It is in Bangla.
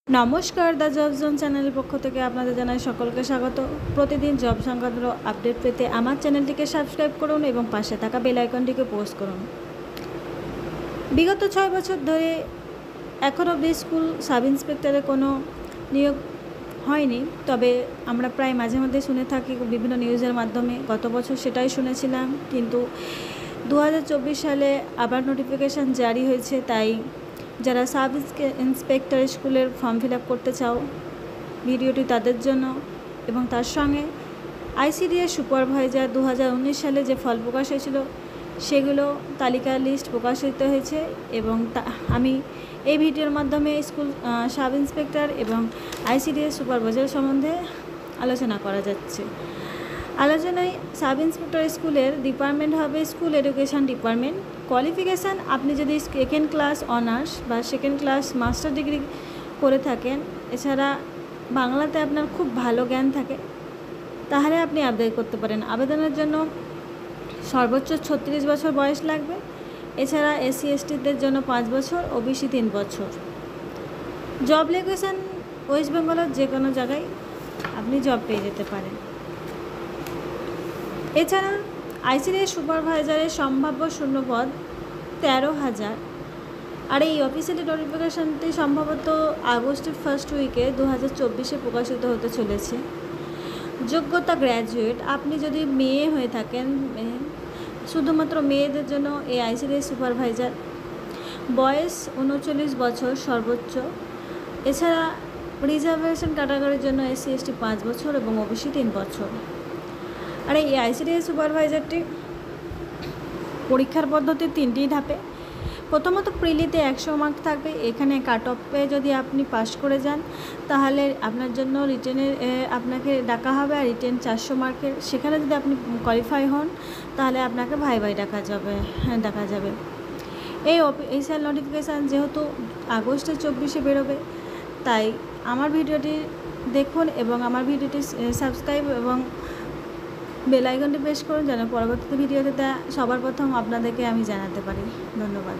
নমস্কার, দ্য জব জোন চ্যানেলের পক্ষ থেকে আপনাদের জানাই সকলকে স্বাগত। প্রতিদিন জব সংক্রান্ত আপডেট পেতে আমার চ্যানেলটিকে সাবস্ক্রাইব করুন এবং পাশে থাকা বেল আইকনটিকে প্রেস করুন। বিগত 6 বছর ধরে এখন অবধি স্কুল সাব ইন্সপেক্টরের কোনো নিয়োগ হয়নি, তবে আমরা প্রায় মাঝে মধ্যে শুনে থাকি বিভিন্ন নিউজের মাধ্যমে। গত বছর সেটাই শুনেছিলাম, কিন্তু 2024 সালে আবার নোটিফিকেশান জারি হয়েছে। তাই যারা সাব ইন্সপেক্টর স্কুলের ফর্ম ফিল আপ করতে চাও, ভিডিওটি তাদের জন্য। এবং তার সঙ্গে আইসিডিএস সুপারভাইজার 2019 সালে যে ফল প্রকাশ হয়েছিল সেগুলো তালিকা লিস্ট প্রকাশিত হয়েছে, এবং আমি এই ভিডিওর মাধ্যমে স্কুল সাব ইন্সপেক্টর এবং আইসিডিএস সুপারভাইজার সম্বন্ধে আলোচনা করা যাচ্ছে। আলোচনায় সাব ইন্সপেক্টর স্কুলের ডিপার্টমেন্ট হবে স্কুল এডুকেশন ডিপার্টমেন্ট। কোয়ালিফিকেশান, আপনি যদি সেকেন্ড ক্লাস অনার্স বা সেকেন্ড ক্লাস মাস্টার ডিগ্রি করে থাকেন, এছাড়া বাংলাতে আপনার খুব ভালো জ্ঞান থাকে, তাহলে আপনি আবেদন করতে পারেন। আবেদনের জন্য সর্বোচ্চ 36 বছর বয়স লাগবে। এছাড়া এসসি এসটিদের জন্য 5 বছর, ওবিসি 3 বছর। জব লোকেশান ওয়েস্ট বেঙ্গলের যে কোনো জায়গায় আপনি জব পেয়ে যেতে পারেন। এছাড়া আইসিডিএস সুপারভাইজারের সম্ভাব্য শূন্যপদ 13,000। আর এই অফিসিয়ালি নোটিফিকেশানটি সম্ভবত আগস্টের ফার্স্ট উইকে 2024 প্রকাশিত হতে চলেছে। যোগ্যতা গ্র্যাজুয়েট। আপনি যদি মেয়ে হয়ে থাকেন, শুধুমাত্র মেয়েদের জন্য এই আইসিডিএস সুপারভাইজার। বয়স 39 বছর সর্বোচ্চ। এছাড়া রিজার্ভেশন ক্যাটাগরির জন্য এসসি এসটি 5 বছর এবং ওবিসি 3 বছর। আর এই আইসিডিএস সুপারভাইজারটি পরীক্ষার পদ্ধতি 3টি ধাপে। প্রথমত প্রিলিতে 100 মার্ক থাকবে। এখানে কাট অফে যদি আপনি পাস করে যান তাহলে আপনার জন্য রিটেনের আপনাকে ডাকা হবে, আর রিটেন 400 মার্কের। সেখানে যদি আপনি কোয়ালিফাই হন তাহলে আপনাকে ভাই ডাকা যাবে। এই অফিসিয়াল নোটিফিকেশান যেহেতু আগস্টের 24 বেরোবে, তাই আমার ভিডিওটি দেখুন এবং আমার ভিডিওটি সাবস্ক্রাইব এবং বেল আইকনটি প্রেস করুন, যেন পরবর্তী ভিডিওতে সবার প্রথম আপনাদেরকে আমি জানাতে পারি। ধন্যবাদ।